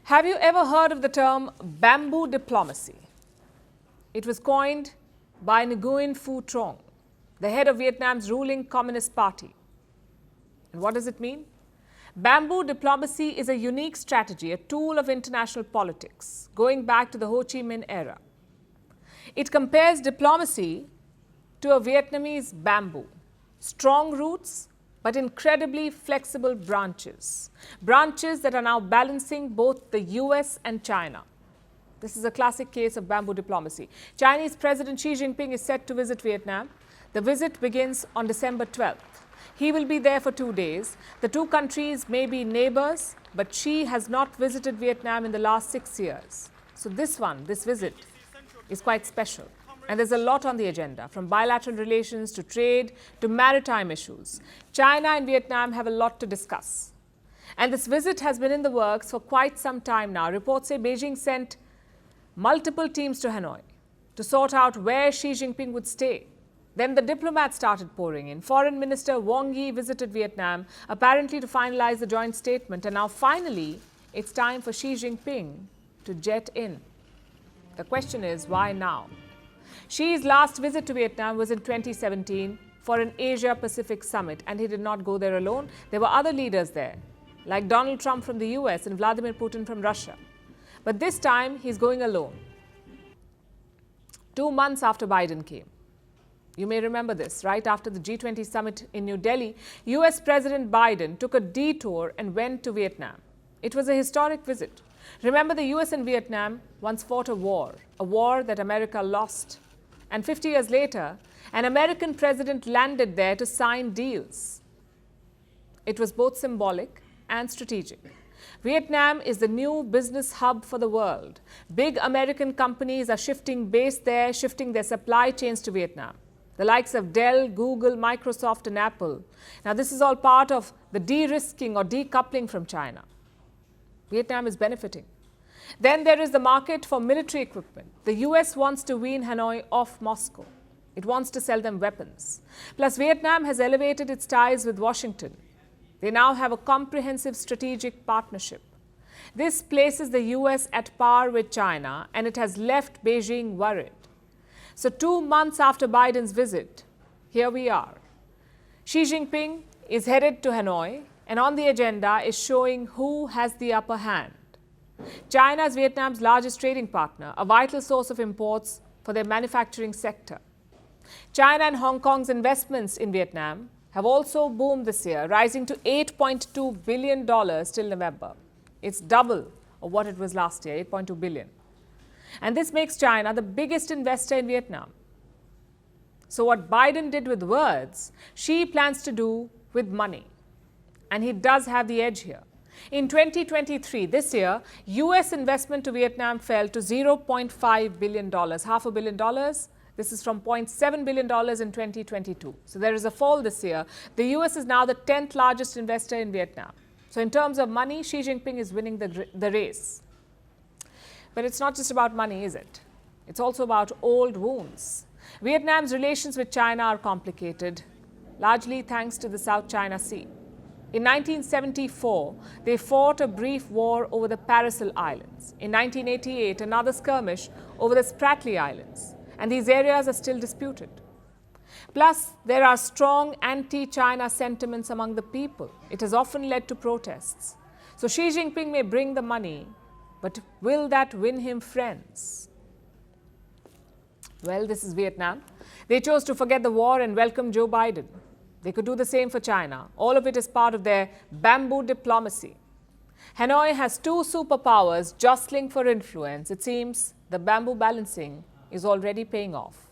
Have you ever heard of the term bamboo diplomacy? It was coined by Nguyen Phu Trong, the head of Vietnam's ruling Communist Party. And what does it mean? Bamboo diplomacy is a unique strategy, a tool of international politics, going back to the Ho Chi Minh era. It compares diplomacy to a Vietnamese bamboo, strong roots, but incredibly flexible branches. Branches that are now balancing both the US and China. This is a classic case of bamboo diplomacy. Chinese President Xi Jinping is set to visit Vietnam. The visit begins on December 12th. He will be there for 2 days. The two countries may be neighbors, but Xi has not visited Vietnam in the last 6 years. So this visit, is quite special. And there's a lot on the agenda, from bilateral relations to trade to maritime issues. China and Vietnam have a lot to discuss. And this visit has been in the works for quite some time now. Reports say Beijing sent multiple teams to Hanoi to sort out where Xi Jinping would stay. Then the diplomats started pouring in. Foreign Minister Wang Yi visited Vietnam, apparently to finalize the joint statement. And now finally, it's time for Xi Jinping to jet in. The question is, why now? Xi's last visit to Vietnam was in 2017 for an Asia-Pacific summit, and he did not go there alone. There were other leaders there, like Donald Trump from the US and Vladimir Putin from Russia. But this time, he's going alone. 2 months after Biden came. You may remember this. Right after the G20 summit in New Delhi, US President Biden took a detour and went to Vietnam. It was a historic visit. Remember, the US and Vietnam once fought a war that America lost. And 50 years later, an American president landed there to sign deals. It was both symbolic and strategic. Vietnam is the new business hub for the world. Big American companies are shifting base there, shifting their supply chains to Vietnam. The likes of Dell, Google, Microsoft, and Apple. Now, this is all part of the de-risking or decoupling from China. Vietnam is benefiting. Then there is the market for military equipment. The US wants to wean Hanoi off Moscow. It wants to sell them weapons. Plus, Vietnam has elevated its ties with Washington. They now have a comprehensive strategic partnership. This places the US at par with China, and it has left Beijing worried. So 2 months after Biden's visit, here we are. Xi Jinping is headed to Hanoi, and on the agenda is showing who has the upper hand. China is Vietnam's largest trading partner, a vital source of imports for their manufacturing sector. China and Hong Kong's investments in Vietnam have also boomed this year, rising to $8.2 billion till November. It's double of what it was last year, $8.2 billion. And this makes China the biggest investor in Vietnam. So what Biden did with words, Xi plans to do with money. And he does have the edge here. In 2023, this year, US investment to Vietnam fell to $0.5 billion, $500 million. This is from $0.7 billion in 2022. So there is a fall this year. The US is now the 10th largest investor in Vietnam. So in terms of money, Xi Jinping is winning the race. But it's not just about money, is it? It's also about old wounds. Vietnam's relations with China are complicated, largely thanks to the South China Sea. In 1974, they fought a brief war over the Paracel Islands. In 1988, another skirmish over the Spratly Islands. And these areas are still disputed. Plus, there are strong anti-China sentiments among the people. It has often led to protests. So Xi Jinping may bring the money, but will that win him friends? Well, this is Vietnam. They chose to forget the war and welcome Joe Biden. They could do the same for China. All of it is part of their bamboo diplomacy. Hanoi has two superpowers jostling for influence. It seems the bamboo balancing is already paying off.